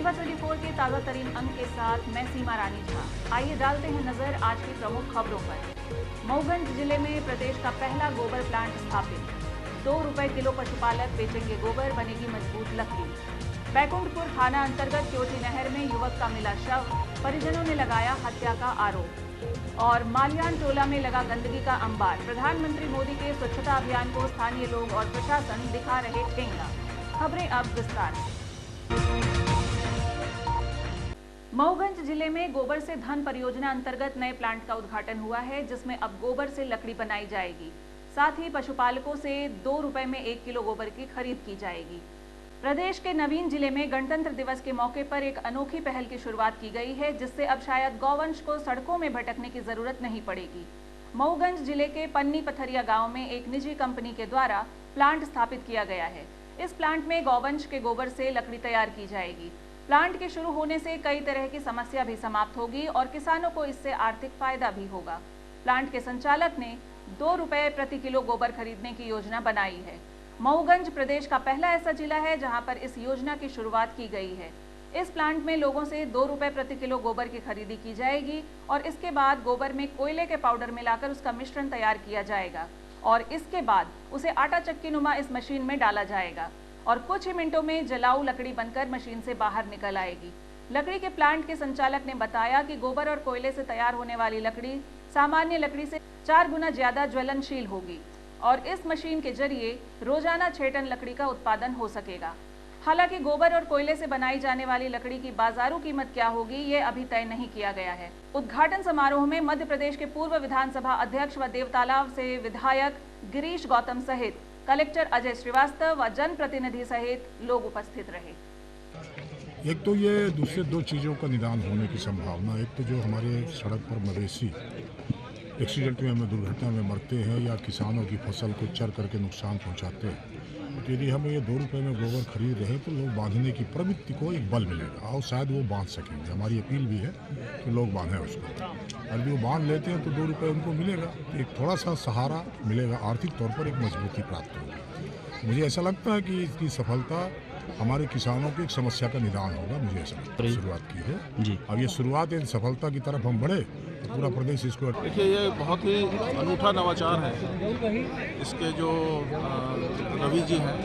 रीवा 24 के ताजा तरीन अंक के साथ मैं सीमा रानी झा। आइए डालते हैं नजर आज की प्रमुख खबरों पर। मऊगंज जिले में प्रदेश का पहला गोबर प्लांट स्थापित। 2 रुपए किलो पशुपालक बेचेंगे गोबर, बनेगी मजबूत लकड़ी। बैकुंठपुर थाना अंतर्गत क्योटी नहर में युवक का मिला शव, परिजनों ने लगाया हत्या का आरोप। और मालियान टोला में लगा गंदगी का अंबार। प्रधानमंत्री मोदी के स्वच्छता अभियान को स्थानीय लोग और प्रशासन दिखा रहे ठेंगा। खबरें अब विस्तार से। मऊगंज जिले में गोबर से धन परियोजना अंतर्गत नए प्लांट का उद्घाटन हुआ है, जिसमें अब गोबर से लकड़ी बनाई जाएगी। साथ ही पशुपालकों से 2 रुपए में 1 किलो गोबर की खरीद की जाएगी। प्रदेश के नवीन जिले में गणतंत्र दिवस के मौके पर एक अनोखी पहल की शुरुआत की गई है, जिससे अब शायद गौवंश को सड़कों में भटकने की जरूरत नहीं पड़ेगी। मऊगंज जिले के पन्नी पथरिया गांव में एक निजी कंपनी के द्वारा प्लांट स्थापित किया गया है। इस प्लांट में गौवंश के गोबर से लकड़ी तैयार की जाएगी। प्लांट के शुरू होने से कई तरह की समस्या भी समाप्त होगी और किसानों को इससे आर्थिक फायदा भी होगा। प्लांट के संचालक ने 2 रुपए प्रति किलो गोबर खरीदने की योजना बनाई है। मऊगंज प्रदेश का पहला ऐसा जिला है जहां पर इस योजना की शुरुआत की गई है। इस प्लांट में लोगों से 2 रुपए प्रति किलो गोबर की खरीदी की जाएगी और इसके बाद गोबर में कोयले के पाउडर मिलाकर उसका मिश्रण तैयार किया जाएगा और इसके बाद उसे आटा चक्की नुमा इस मशीन में डाला जाएगा और कुछ ही मिनटों में जलाऊ लकड़ी बनकर मशीन से बाहर निकल आएगी। लकड़ी के प्लांट के संचालक ने बताया कि गोबर और कोयले से तैयार होने वाली लकड़ी सामान्य लकड़ी से 4 गुना ज्यादा ज्वलनशील होगी और इस मशीन के जरिए रोजाना 6 टन लकड़ी का उत्पादन हो सकेगा। हालांकि गोबर और कोयले से बनाई जाने वाली लकड़ी की बाजारू कीमत क्या होगी, ये अभी तय नहीं किया गया है। उद्घाटन समारोह में मध्य प्रदेश के पूर्व विधानसभा अध्यक्ष व देवतालाब से विधायक गिरीश गौतम सहित कलेक्टर अजय श्रीवास्तव व जनप्रतिनिधि सहित लोग उपस्थित रहे। एक तो ये दूसरे 2 चीज़ों का निदान होने की संभावना। एक तो जो हमारे सड़क पर मवेशी एक्सीडेंट में दुर्घटना में मरते हैं या किसानों की फसल को चर करके नुकसान पहुंचाते हैं, तो यदि हम ये 2 रुपए में गोबर खरीद रहे हैं तो लोग बांधने की प्रवृत्ति को एक बल मिलेगा और शायद वो बांध सकेंगे। हमारी अपील भी है कि लोग बांधें उसको। और यदि वो बांध लेते हैं तो 2 रुपए उनको मिलेगा, तो एक थोड़ा सा सहारा मिलेगा, आर्थिक तौर पर एक मजबूती प्राप्त होगी। मुझे ऐसा लगता है कि इसकी सफलता हमारे किसानों की एक समस्या का निदान होगा। मुझे ऐसा शुरुआत की है जी। अब ये शुरुआत है, सफलता की तरफ हम बढ़े तो पूरा प्रदेश इसको। देखिए, ये बहुत ही अनूठा नवाचार है। इसके जो रवि जी हैं,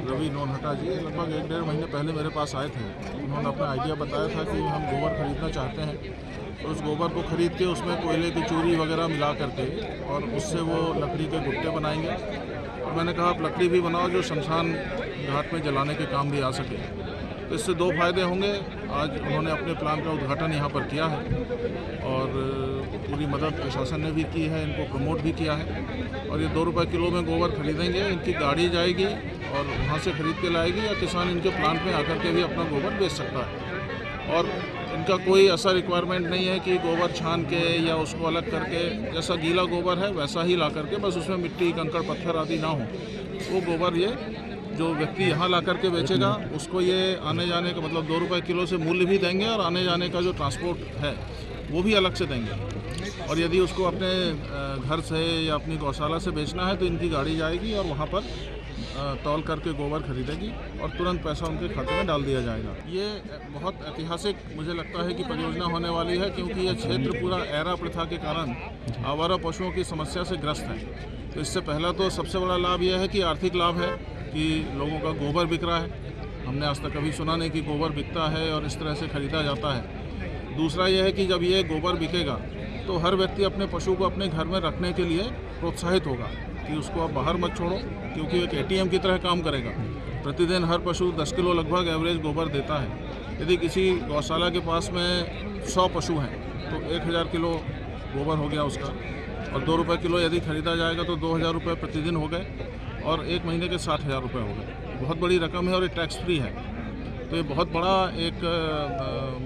रवि नोनहटा जी, लगभग 1-1.5 महीने पहले मेरे पास आए थे। उन्होंने अपना आइडिया बताया था कि हम गोबर खरीदना चाहते हैं, तो उस गोबर को खरीद के उसमें कोयले की चूरी वगैरह मिला करके और उससे वो लकड़ी के गुट्टे बनाएंगे। और मैंने कहा आप लकड़ी भी बनाओ जो शमशान घाट में जलाने के काम भी आ सके। तो इससे 2 फायदे होंगे। आज उन्होंने अपने प्लान का उद्घाटन यहाँ पर किया है और पूरी मदद प्रशासन ने भी की है, इनको प्रमोट भी किया है। और ये 2 रुपए किलो में गोबर खरीदेंगे, इनकी गाड़ी जाएगी और वहाँ से खरीद के लाएगी या किसान इनके प्लांट में आकर के भी अपना गोबर बेच सकता है। और इनका कोई ऐसा रिक्वायरमेंट नहीं है कि गोबर छान के या उसको अलग करके, जैसा गीला गोबर है वैसा ही ला करके, बस उसमें मिट्टी कंकड़ पत्थर आदि ना हो। वो गोबर ये जो व्यक्ति यहाँ ला करके बेचेगा उसको ये आने जाने का मतलब 2 रुपए किलो से मूल्य भी देंगे और आने जाने का जो ट्रांसपोर्ट है वो भी अलग से देंगे। और यदि उसको अपने घर से या अपनी गौशाला से बेचना है तो इनकी गाड़ी जाएगी और वहाँ पर तौल करके गोबर खरीदेगी और तुरंत पैसा उनके खाते में डाल दिया जाएगा। ये बहुत ऐतिहासिक मुझे लगता है कि परियोजना होने वाली है, क्योंकि यह क्षेत्र पूरा एरा प्रथा के कारण आवारा पशुओं की समस्या से ग्रस्त है। तो इससे पहला तो सबसे बड़ा लाभ यह है कि आर्थिक लाभ है कि लोगों का गोबर बिक रहा है। हमने आज तक कभी सुना नहीं कि गोबर बिकता है और इस तरह से खरीदा जाता है। दूसरा यह है कि जब ये गोबर बिकेगा तो हर व्यक्ति अपने पशु को अपने घर में रखने के लिए प्रोत्साहित होगा कि उसको आप बाहर मत छोड़ो, क्योंकि एक ATM की तरह काम करेगा। प्रतिदिन हर पशु 10 किलो लगभग एवरेज गोबर देता है। यदि किसी गौशाला के पास में 100 पशु हैं तो 1000 किलो गोबर हो गया उसका, और 2 रुपए किलो यदि खरीदा जाएगा तो 2000 रुपये प्रतिदिन हो गए और 1 महीने के 60,000 रुपये हो गए। बहुत बड़ी रकम है और ये टैक्स फ्री है। तो ये बहुत बड़ा एक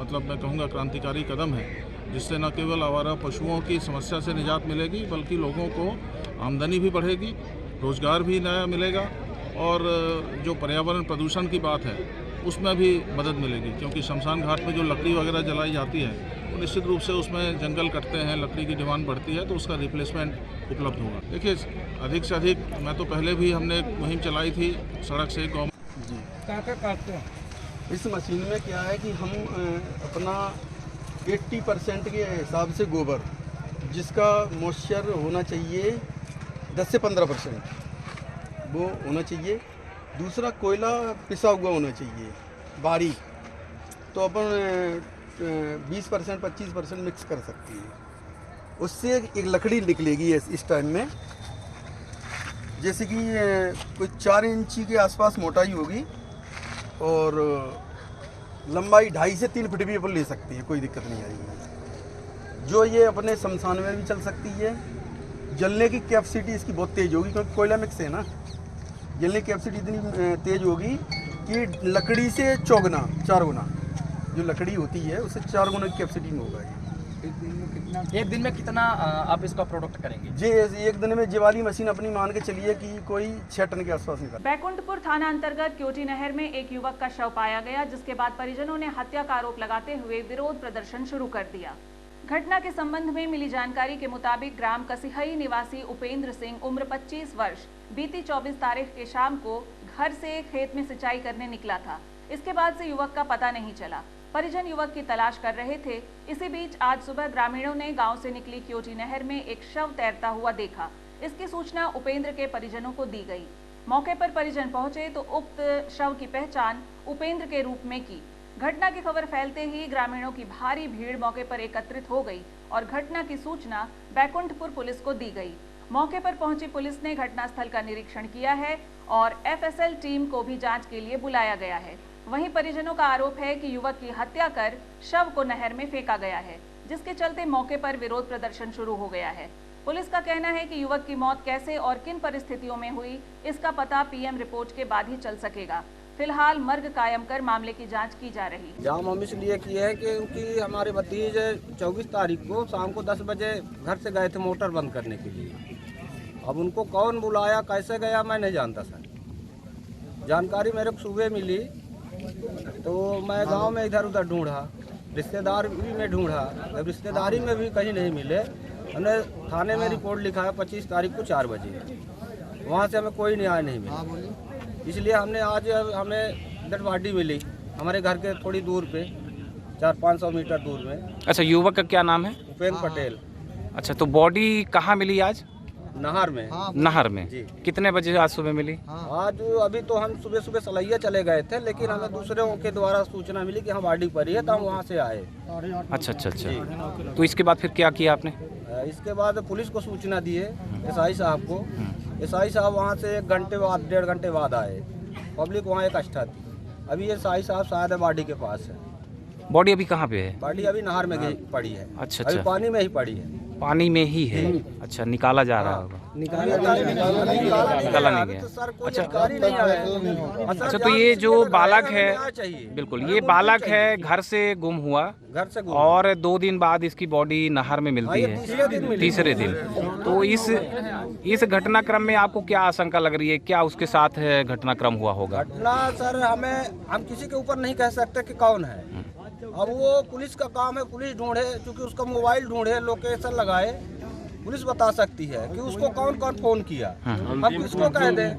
मतलब मैं कहूँगा क्रांतिकारी कदम है, जिससे न केवल आवारा पशुओं की समस्या से निजात मिलेगी बल्कि लोगों को आमदनी भी बढ़ेगी, रोज़गार भी नया मिलेगा और जो पर्यावरण प्रदूषण की बात है उसमें भी मदद मिलेगी। क्योंकि शमशान घाट में जो लकड़ी वगैरह जलाई जाती है तो निश्चित रूप से उसमें जंगल कटते हैं, लकड़ी की डिमांड बढ़ती है, तो उसका रिप्लेसमेंट उपलब्ध होगा। देखिए, अधिक से अधिक मैं तो पहले भी हमने एक मुहिम चलाई थी सड़क से गौ जी कहाँ काटते हैं इस मशीन में क्या है कि हम अपना 80% के हिसाब से गोबर, जिसका मॉइस्चर होना चाहिए 10 से 15%, वो होना चाहिए। दूसरा कोयला पिसा हुआ होना चाहिए बारीक, तो अपन 20% 25% मिक्स कर सकती है। उससे एक लकड़ी निकलेगी इस टाइम में, जैसे कि कोई 4 इंची के आसपास मोटाई होगी और लंबाई 2.5 से 3 फीट भी अपन ले सकती है, कोई दिक्कत नहीं आएगी। जो ये अपने शमशान में भी चल सकती है। जलने की कैपेसिटी इसकी बहुत तेज़ होगी, क्योंकि कोयला मिक्स है ना। जलने की कैपेसिटी इतनी तेज़ होगी कि लकड़ी से 4 गुना जो लकड़ी होती है उससे 4 गुना की कैपेसिटी में होगा। एक दिन में कितना आप इसका प्रोडक्ट करेंगे? जी, एक दिन में ये वाली मशीन अपनी मान के चलिए कि कोई 6 टन के आसपास निकल। बैकुंठपुर थाना अंतर्गत क्योटी नहर में एक युवक का शव पाया गया, जिसके बाद परिजनों ने हत्या का आरोप लगाते हुए विरोध प्रदर्शन शुरू कर दिया। घटना के संबंध में मिली जानकारी के मुताबिक ग्राम कसिहई निवासी उपेंद्र सिंह उम्र 25 वर्ष बीती 24 तारीख के शाम को घर से खेत में सिंचाई करने निकला था। इसके बाद से युवक का पता नहीं चला। परिजन युवक की तलाश कर रहे थे। इसी बीच आज सुबह ग्रामीणों ने गांव से निकली क्योटी नहर में एक शव तैरता हुआ देखा। इसकी सूचना उपेंद्र के परिजनों को दी गई। मौके पर परिजन पहुंचे तो उक्त शव की पहचान उपेंद्र के रूप में की। घटना की खबर फैलते ही ग्रामीणों की भारी भीड़ मौके पर एकत्रित हो गई और घटना की सूचना बैकुंठपुर पुलिस को दी गई। मौके पर पहुंची पुलिस ने घटनास्थल का निरीक्षण किया है और एफएसएल टीम को भी जांच के लिए बुलाया गया है। वहीं परिजनों का आरोप है कि युवक की हत्या कर शव को नहर में फेंका गया है, जिसके चलते मौके पर विरोध प्रदर्शन शुरू हो गया है। पुलिस का कहना है कि युवक की मौत कैसे और किन परिस्थितियों में हुई, इसका पता पीएम रिपोर्ट के बाद ही चल सकेगा। फिलहाल मर्ग कायम कर मामले की जांच की जा रही है। जाम हम इसलिए किए हैं कि उनकी हमारे भतीजे 24 तारीख को शाम को 10 बजे घर से गए थे मोटर बंद करने के लिए। अब उनको कौन बुलाया, कैसे गया, मैं नहीं जानता सर। जानकारी मेरे को सुबह मिली तो मैं गांव में इधर उधर ढूंढा, रिश्तेदार भी में ढूंढा, अब रिश्तेदारी में भी कहीं नहीं मिले। हमने थाने में रिपोर्ट लिखा है 25 तारीख को 4 बजे, वहाँ से हमें कोई न्याय नहीं मिला। इसलिए हमने आज हमें डेड बॉडी मिली हमारे घर के थोड़ी दूर पे, 400-500 मीटर दूर में। अच्छा, युवक का क्या नाम है? उपेंद्र पटेल। अच्छा, तो बॉडी कहाँ मिली आज? नहर में। नहर में जी। कितने बजे आज सुबह मिली? आज अभी तो हम सुबह सुबह सलैया चले गए थे, लेकिन हमें दूसरों के द्वारा सूचना मिली कि हम बॉडी पड़ी है, तो हम वहाँ से आए। अच्छा अच्छा अच्छा, तो इसके बाद फिर क्या किया आपने? इसके बाद पुलिस को सूचना दिए, एसआई साहब को। एसआई साहब वहाँ से 1 घंटे बाद 1.5 घंटे बाद आए। पब्लिक वहाँ इकट्ठा थी। अभी ये एसआई साहब शायद बॉडी के पास है। बॉडी अभी कहाँ पे है? बॉडी अभी नहर में पड़ी है। अच्छा अभी अच्छा, पानी में ही पड़ी है। पानी में ही है। अच्छा, निकाला जा रहा होगा? निकाला नहीं गया। अच्छा अच्छा, तो ये जो बालक है, बिल्कुल ये बालक है घर से गुम हुआ, और 2 दिन बाद इसकी बॉडी नहर में मिलती है, तीसरे दिन। तो इस घटनाक्रम में आपको क्या आशंका लग रही है? क्या उसके साथ है घटनाक्रम हुआ होगा? घटना सर हम किसी के ऊपर नहीं कह सकते कि कौन है। अब वो पुलिस का काम है, पुलिस ढूंढे, क्योंकि उसका मोबाइल ढूंढे, लोकेशन लगाए, पुलिस बता सकती है कि उसको कौन कौन फोन किया। हम किसको कह दें?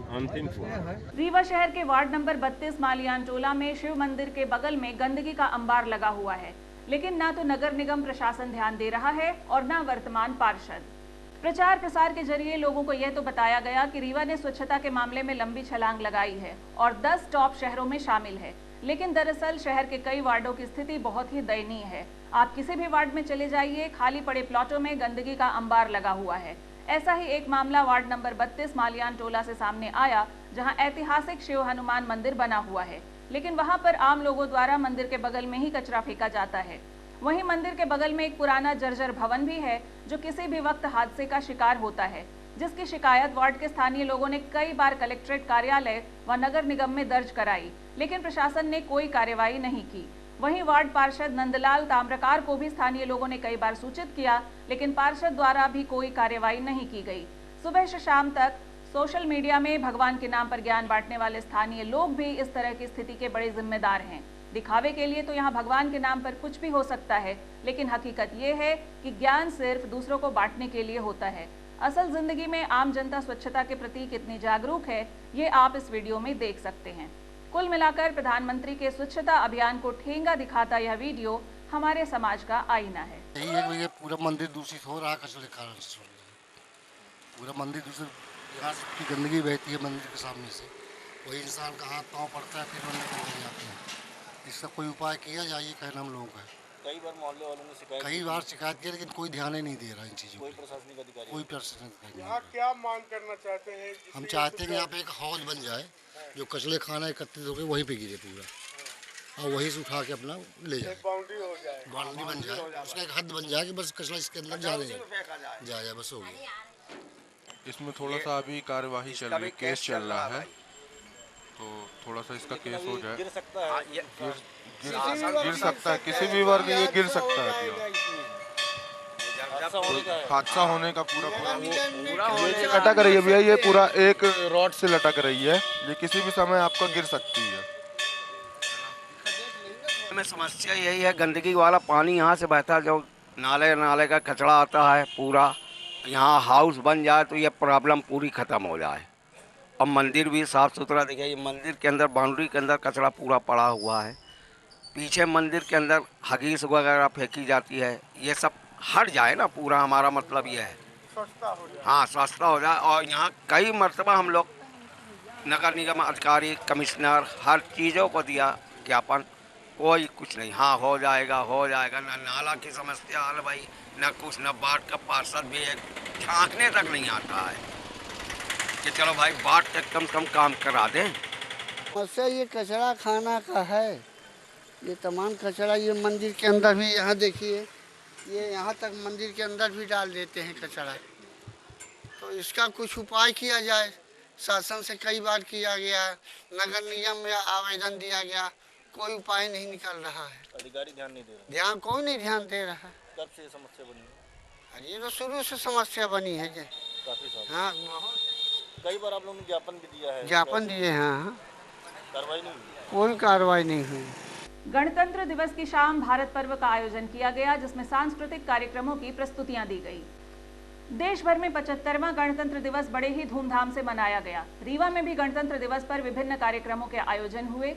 रीवा शहर के वार्ड नंबर 32 मालियान टोला में शिव मंदिर के बगल में गंदगी का अंबार लगा हुआ है, लेकिन ना तो नगर निगम प्रशासन ध्यान दे रहा है और न वर्तमान पार्षद। प्रचार प्रसार के जरिए लोगों को यह तो बताया गया कि रीवा ने स्वच्छता के मामले में लंबी छलांग लगाई है और 10 टॉप शहरों में शामिल है, लेकिन दरअसल शहर के कई वार्डों की स्थिति बहुत ही दयनीय है। आप किसी भी वार्ड में चले जाइए, खाली पड़े प्लॉटों में गंदगी का अंबार लगा हुआ है। ऐसा ही एक मामला वार्ड नंबर 32 मालियान टोला से सामने आया, जहां ऐतिहासिक शिव हनुमान मंदिर बना हुआ है, लेकिन वहां पर आम लोगों द्वारा मंदिर के बगल में ही कचरा फेंका जाता है। वहीं मंदिर के बगल में एक पुराना जर्जर भवन भी है, जो किसी भी वक्त हादसे का शिकार होता है, जिसकी शिकायत वार्ड के स्थानीय लोगों ने कई बार कलेक्ट्रेट कार्यालय व नगर निगम में दर्ज कराई, लेकिन प्रशासन ने कोई कार्यवाही नहीं की। वहीं वार्ड पार्षद नंदलाल ताम्रकार को भी स्थानीय लोगों ने कई बार सूचित किया, लेकिन पार्षद द्वारा भी कोई कार्यवाही नहीं की गई। सुबह से शाम तक सोशल मीडिया में भगवान के नाम पर ज्ञान बांटने वाले स्थानीय लोग भी इस तरह की स्थिति के बड़े जिम्मेदार हैं। दिखावे के लिए तो यहाँ भगवान के नाम पर कुछ भी हो सकता है, लेकिन हकीकत ये है कि ज्ञान सिर्फ दूसरों को बांटने के लिए होता है। असल जिंदगी में आम जनता स्वच्छता के प्रति कितनी जागरूक है, ये आप इस वीडियो में देख सकते हैं। कुल मिलाकर प्रधानमंत्री के स्वच्छता अभियान को ठेंगा दिखाता यह वीडियो हमारे समाज का आईना है। यही है कि ये पूरा मंदिर दूषित हो रहा है कचरे के कारण से। पूरा मंदिर दूषित, यहाँ की गंदगी बहती है मंदिर के सामने से, वही इंसान का हाथ पाँव पड़ता है, फिर मंदिर के अंदर जाते हैं। इसका कोई उपाय किया जाए, ये कहना हम लोगों का है। कई बार मोहल्ले वालों ने शिकायत की, लेकिन कोई ध्यान ही नहीं दे रहा इन चीज़ों कोई प्रशासनिक अधिकारी कोई प्रशासनिक अधिकारी। यहाँ क्या मांग करना चाहते हैं? हम चाहते हैं कि यहाँ पे एक हौज बन जाए, जो कचरे खाना एकत्रित होकर वहीं पे गिरे पूरा, और वहीं से उठा के अपना ले जाए। बाउंड्री बन जाए, उसका एक हद बन जाए कि बस कचरा इसके अंदर जाए बस, हो गया। इसमें थोड़ा सा अभी कार्यवाही चल रही है, केस चल रहा है, तो थोड़ा सा इसका केस हो जाए। गिर सकता है किसी भी वर्ग, ये गिर सकता है। हादसा होने का पूरा ये लटक रही है भैया, ये पूरा एक रॉड से लटक रही है, ये किसी भी समय आपको गिर सकती है। में समस्या यही है, गंदगी वाला पानी यहाँ से बहता, जो नाले का कचरा आता है पूरा, यहाँ हाउस बन जाए तो ये प्रॉब्लम पूरी ख़त्म हो जाए। और मंदिर भी साफ़ सुथरा दिखे। ये मंदिर के अंदर बाउंड्री के अंदर कचरा पूरा पड़ा हुआ है, पीछे मंदिर के अंदर हगीज वगैरह फेंकी जाती है, ये सब हट जाए ना पूरा। हमारा मतलब ये है हाँ सस्ता हो जाए। और यहाँ कई मरतबा हम लोग नगर निगम अधिकारी, कमिश्नर, हर चीज़ों को दिया ज्ञापन, कोई कुछ नहीं। हाँ हो जाएगा ना नाला की समस्या हल भाई, ना कुछ, ना बाट का पार्षद भी एक झांकने तक नहीं आता है कि चलो भाई बाट के कम से कम काम करा दें। समस्या ये कचरा खाना का है, ये तमाम कचरा ये मंदिर के अंदर भी, यहाँ देखिए ये यहाँ तक मंदिर के अंदर भी डाल देते हैं कचरा। तो इसका कुछ उपाय किया जाए। शासन से कई बार किया गया, नगर निगम में आवेदन दिया गया, कोई उपाय नहीं निकल रहा है। अधिकारी ध्यान नहीं दे रहे। ध्यान कोई नहीं ध्यान दे रहा है। कब से समस्या बनी है? अरे ये तो शुरू से समस्या बनी है कि काफी साल। हाँ कई बार आप लोगों ने ज्ञापन भी दिया है। ज्ञापन दिए हैं, हाँ कार्रवाई नहीं हुई। कोई कार्रवाई नहीं हुई। गणतंत्र दिवस की शाम भारत पर्व का आयोजन किया गया, जिसमें सांस्कृतिक कार्यक्रमों की प्रस्तुतियां दी गई। देश भर में 75वां गणतंत्र दिवस बड़े ही धूमधाम से मनाया गया। रीवा में भी गणतंत्र दिवस पर विभिन्न कार्यक्रमों के आयोजन हुए।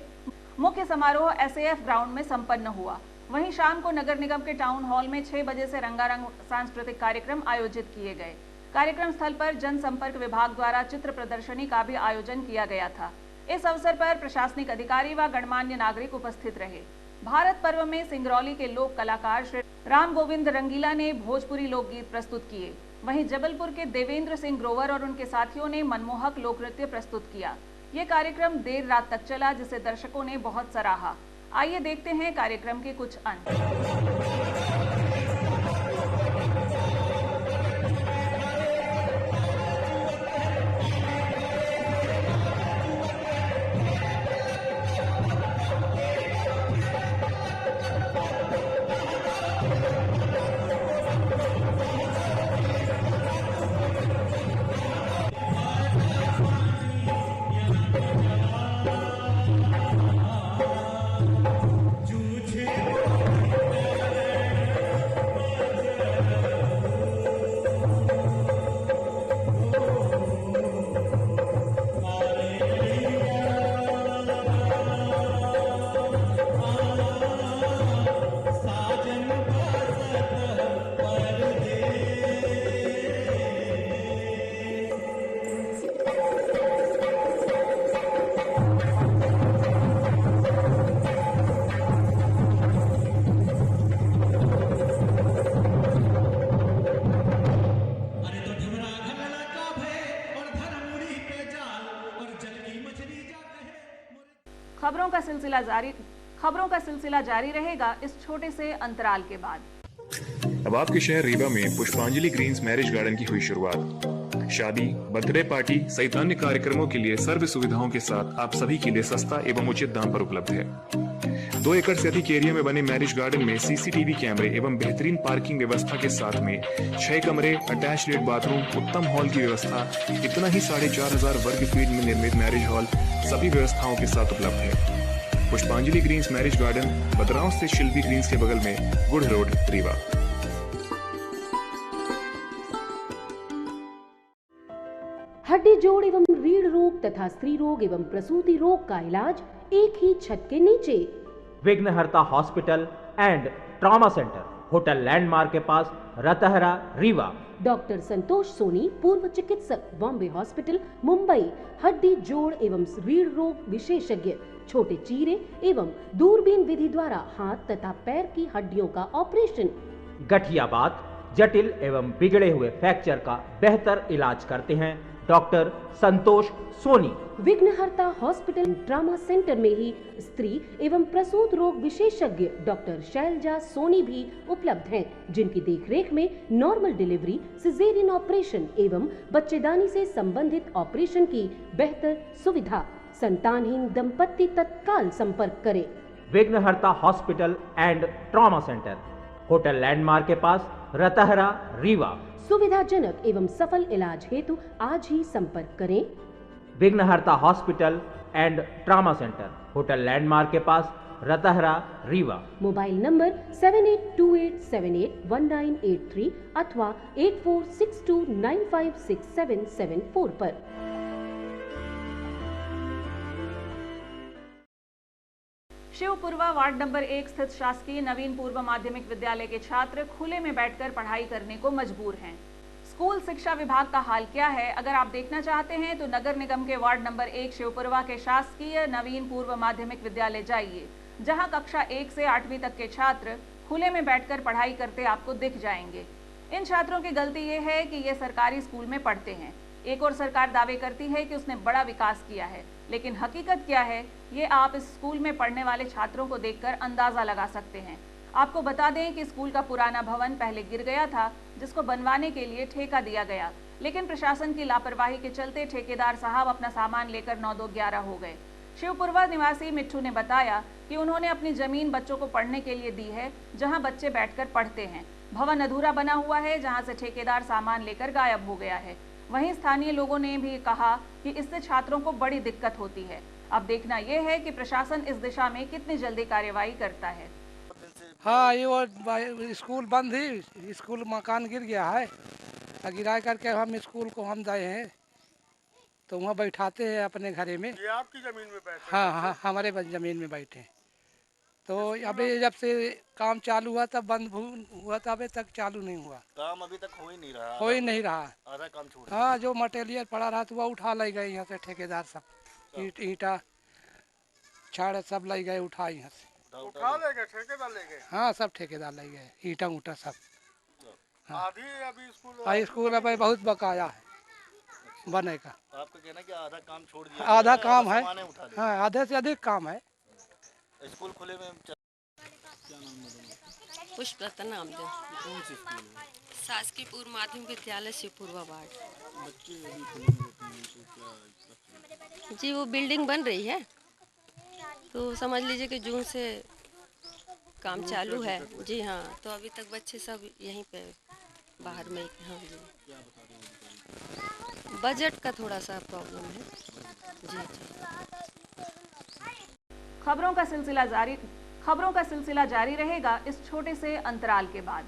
मुख्य समारोह एसएएफ ग्राउंड में संपन्न हुआ। वहीं शाम को नगर निगम के टाउन हॉल में 6 बजे से रंगारंग सांस्कृतिक कार्यक्रम आयोजित किए गए। कार्यक्रम स्थल पर जनसंपर्क विभाग द्वारा चित्र प्रदर्शनी का भी आयोजन किया गया था। इस अवसर पर प्रशासनिक अधिकारी व गणमान्य नागरिक उपस्थित रहे। भारत पर्व में सिंगरौली के लोक कलाकार श्री राम गोविंद रंगीला ने भोजपुरी लोकगीत प्रस्तुत किए। वहीं जबलपुर के देवेंद्र सिंह ग्रोवर और उनके साथियों ने मनमोहक लोक नृत्य प्रस्तुत किया। ये कार्यक्रम देर रात तक चला, जिसे दर्शकों ने बहुत सराहा। आइए देखते हैं कार्यक्रम के कुछ अंश। खबरों का सिलसिला जारी रहेगा इस छोटे से अंतराल के बाद। अब आपके शहर रीवा में पुष्पांजलि ग्रीन्स मैरिज गार्डन की हुई शुरुआत। शादी, बर्थडे पार्टी सहित अन्य कार्यक्रमों के लिए सर्व सुविधाओं के साथ आप सभी के लिए सस्ता एवं उचित दाम पर उपलब्ध है। 2 एकड़ से अधिक एरिया में बने मैरिज गार्डन में सीसीटीवी कैमरे एवं बेहतरीन पार्किंग व्यवस्था के साथ में 6 कमरे, अटैच लेट बाथरूम, उत्तम हॉल की व्यवस्था, इतना ही 4500 वर्ग फीट में निर्मित मैरिज हॉल सभी व्यवस्थाओं के साथ उपलब्ध है। पुष्पांजलि ग्रीन्स मैरिज गार्डन बदराव स्थित शिल्पी ग्रीन्स के बगल में गुड़ रोड, रीवा। हड्डी जोड़ एवं रीढ़ रोग तथा स्त्री रोग एवं प्रसूति रोग का इलाज एक ही छत के नीचे। विघ्नहर्ता hospital and trauma centre, hotel landmark के पास, रतहरा, रीवा। डॉक्टर संतोष सोनी, पूर्व चिकित्सक, बॉम्बे हॉस्पिटल, मुंबई। हड्डी, जोड़ एवं रीढ़ रोग विशेषज्ञ, छोटे चीरे एवं दूरबीन विधि द्वारा हाथ तथा पैर की हड्डियों का ऑपरेशन। गठियाबात, जटिल एवं बिगड़े हुए फ्रैक्चर का बेहतर इलाज करते हैं डॉक्टर संतोष सोनी। विघ्नहर्ता हॉस्पिटल ट्रॉमा सेंटर में ही स्त्री एवं प्रसूत रोग विशेषज्ञ डॉक्टर शैलजा सोनी भी उपलब्ध हैं, जिनकी देखरेख में नॉर्मल डिलीवरी, सिजेरियन ऑपरेशन एवं बच्चेदानी से संबंधित ऑपरेशन की बेहतर सुविधा। संतानहीन दंपत्ति तत्काल संपर्क करें। विघ्नहर्ता hospital and trauma centre, hotel landmark के पास, रतहरा, रीवा। सुविधाजनक एवं सफल इलाज हेतु आज ही संपर्क करें। विघ्नहर्ता hospital and trauma centre, hotel landmark के पास, रतहरा, रीवा। मोबाइल नंबर 7828781983 अथवा 8462956774 पर। शिवपुरवा वार्ड नंबर 1 स्थित शासकीय नवीन पूर्व माध्यमिक विद्यालय के छात्र खुले में बैठकर पढ़ाई करने को मजबूर हैं। स्कूल शिक्षा विभाग का हाल क्या है, अगर आप देखना चाहते हैं तो नगर निगम के वार्ड नंबर 1 शिवपुरवा के शासकीय नवीन पूर्व माध्यमिक विद्यालय जाइए, जहां कक्षा 1 से 8वीं तक के छात्र खुले में बैठकर पढ़ाई करते आपको दिख जाएंगे। इन छात्रों की गलती ये है कि ये सरकारी स्कूल में पढ़ते हैं। एक और सरकार दावे करती है कि उसने बड़ा विकास किया है, लेकिन हकीकत क्या है ये आप इस स्कूल में पढ़ने वाले छात्रों को देखकर अंदाजा लगा सकते हैं। आपको बता दें कि स्कूल का पुराना भवन पहले गिर गया था, जिसको बनवाने के लिए ठेका दिया गया, लेकिन प्रशासन की लापरवाही के चलते ठेकेदार साहब अपना सामान लेकर 9-2-11 हो गए। शिवपुरवा निवासी मिट्ठू ने बताया कि उन्होंने अपनी जमीन बच्चों को पढ़ने के लिए दी है, जहां बच्चे बैठकर पढ़ते हैं। भवन अधूरा बना हुआ है, जहां से ठेकेदार सामान लेकर गायब हो गया है। वहीं स्थानीय लोगों ने भी कहा कि इससे छात्रों को बड़ी दिक्कत होती है। अब देखना यह है कि प्रशासन इस दिशा में कितनी जल्दी कार्यवाही करता है। हाँ, ये वो स्कूल बंद ही, स्कूल मकान गिर गया है, गिरा करके हम स्कूल को हम गए हैं तो वहाँ बैठाते हैं अपने घरे में। ये आपकी जमीन में बैठे? हाँ हाँ, हमारे जमीन में बैठे। तो अभी जब से काम चालू हुआ तब बंद हुआ था, अभी तक चालू नहीं हुआ। काम अभी तक हो ही नहीं रहा। हो ही नहीं रहा, आधा काम छोड़। हाँ, जो मटेरियल पड़ा रहा था वह उठा ले गए यहाँ से ठेकेदार सब, ईंटा छाड़ सब ले गए, उठा यहाँ से उठा ले गए, ठेकेदार ले गए। हाँ, सब ठेकेदार ले गए, ईंटा ऊँटा सब। हाँ। आधी अभी स्कूल अभी बहुत बकाया है बने का। आपका कहना है कि आधा काम छोड़ दिया, आधा काम है, हाँ, आधे से अधिक काम है। स्कूल खुले में पुष्पलता नाम दे। कौन सी स्कूल है? शासकीय पूर्व माध्यमिक विद्यालय शिवपुरवा वार्ड। बच्चे अभी खुले में रहते हैं, क्या जी वो बिल्डिंग बन रही है, तो समझ लीजिए कि जून से काम चालू है। जी हाँ, तो अभी तक बच्चे सब यहीं पे बाहर में। हाँ जी, बजट का थोड़ा सा प्रॉब्लम है। जी खबरों का सिलसिला जारी रहेगा इस छोटे से अंतराल के बाद।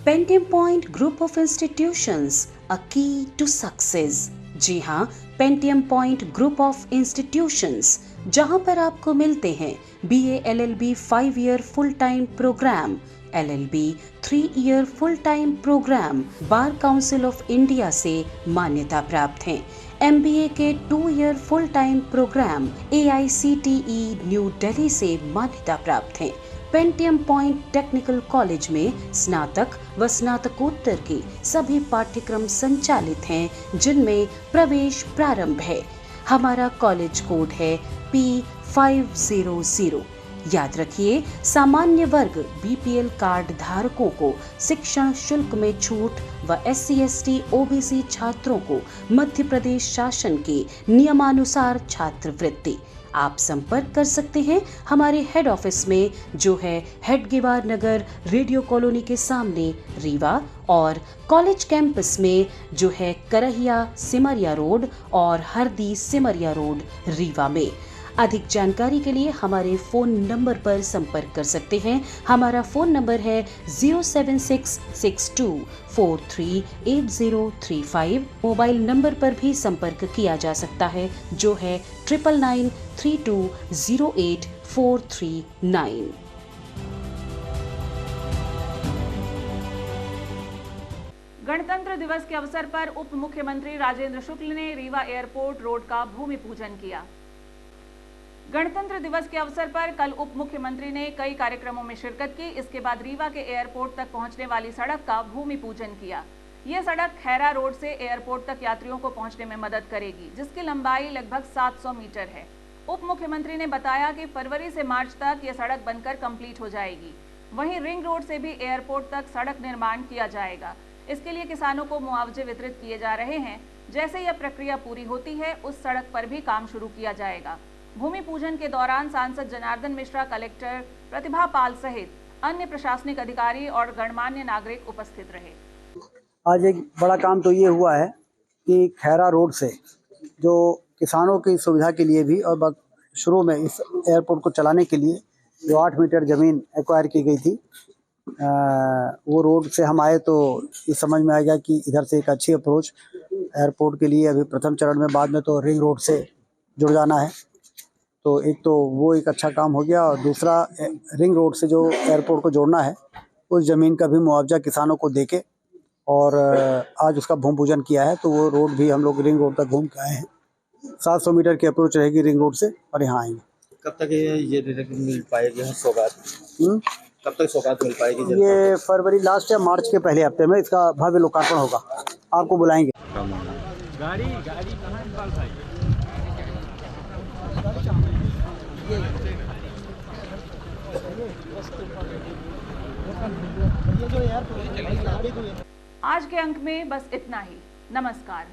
Pentium point group of institutions, a key to success. जी हाँ, Pentium point group of institutions, जहां पर आपको मिलते हैं BA LLB 5 year full time programme, LLB 3 year full time programme, bar council of India से मान्यता प्राप्त हैं। MBA के 2 year full time programme AICTE new Delhi से मान्यता प्राप्त हैं। पेंटियम पॉइंट टेक्निकल कॉलेज में स्नातक व स्नातकोत्तर के सभी पाठ्यक्रम संचालित हैं, जिनमें प्रवेश प्रारंभ है। हमारा कॉलेज कोड है P500। याद रखिए, सामान्य वर्ग BPL कार्ड धारकों को शिक्षण शुल्क में छूट व SC/ST OBC छात्रों को मध्य प्रदेश शासन के नियमानुसार छात्रवृत्ति। आप संपर्क कर सकते हैं हमारे हेड ऑफिस में, जो है हेडगेवार नगर रेडियो कॉलोनी के सामने रीवा, और कॉलेज कैंपस में जो है करहिया सिमरिया रोड और हरदी सिमरिया रोड रीवा में। अधिक जानकारी के लिए हमारे फोन नंबर पर संपर्क कर सकते हैं। हमारा फोन नंबर है 07662438035। मोबाइल नंबर पर भी संपर्क किया जा सकता है जो है 9993208439। गणतंत्र दिवस के अवसर पर उप मुख्यमंत्री राजेंद्र शुक्ल ने रीवा एयरपोर्ट रोड का भूमि पूजन किया। गणतंत्र दिवस के अवसर पर कल उप मुख्यमंत्री ने कई कार्यक्रमों में शिरकत की। इसके बाद रीवा के एयरपोर्ट तक पहुंचने वाली सड़क का भूमि पूजन किया। यह सड़क खैरा रोड से एयरपोर्ट तक यात्रियों को पहुंचने में मदद करेगी, जिसकी लंबाई लगभग 700 मीटर है। उप मुख्यमंत्री ने बताया कि फरवरी से मार्च तक यह सड़क बनकर कंप्लीट हो जाएगी। वहीं रिंग रोड से भी एयरपोर्ट तक सड़क निर्माण किया जाएगा। इसके लिए किसानों को मुआवजे वितरित किए जा रहे हैं। जैसे यह प्रक्रिया पूरी होती है, उस सड़क पर भी काम शुरू किया जाएगा। भूमि पूजन के दौरान सांसद जनार्दन मिश्रा, कलेक्टर प्रतिभा पाल सहित अन्य प्रशासनिक अधिकारी और गणमान्य नागरिक उपस्थित रहे। आज एक बड़ा काम तो ये हुआ है कि खैरा रोड से जो किसानों की सुविधा के लिए भी और शुरू में इस एयरपोर्ट को चलाने के लिए जो 8 मीटर ज़मीन एक्वायर की गई थी, वो रोड से हम आए तो ये समझ में आ गया कि इधर से एक अच्छी अप्रोच एयरपोर्ट के लिए अभी प्रथम चरण में, बाद में तो रिंग रोड से जुड़ जाना है। तो एक तो वो एक अच्छा काम हो गया और दूसरा रिंग रोड से जो एयरपोर्ट को जोड़ना है उस ज़मीन का भी मुआवजा किसानों को देके और आज उसका भूमि पूजन किया है। तो वो रोड भी हम लोग रिंग रोड तक घूम के आए हैं। 700 मीटर की अप्रोच रहेगी रिंग रोड से और यहाँ आएंगे। कब तक ये मिल पाएगी सौगात? कब तक सौगात मिल पाएगी? ये फरवरी लास्ट या मार्च के पहले हफ्ते में इसका भव्य लोकार्पण होगा। आपको बुलाएंगे। आज के अंक में बस इतना ही। नमस्कार।